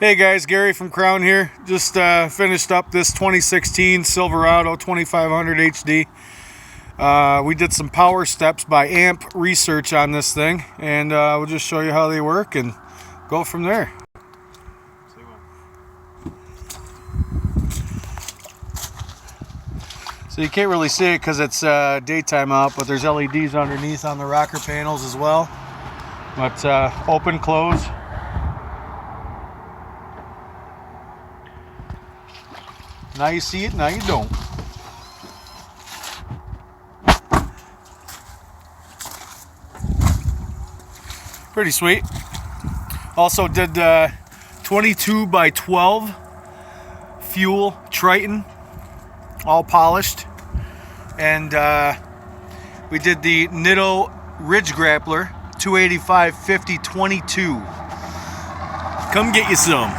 Hey guys, Gary from Crown here. Just finished up this 2016 Silverado 2500 HD. We did some power steps by AMP research on this thing, and we'll just show you how they work and go from there. So you can't really see it because it's daytime out, but there's LEDs underneath on the rocker panels as well. But open, close. Now you see it, now you don't. Pretty sweet. Also did 22 by 12 fuel Triton, all polished. And we did the Nitto Ridge Grappler 285/50/22. Come get you some.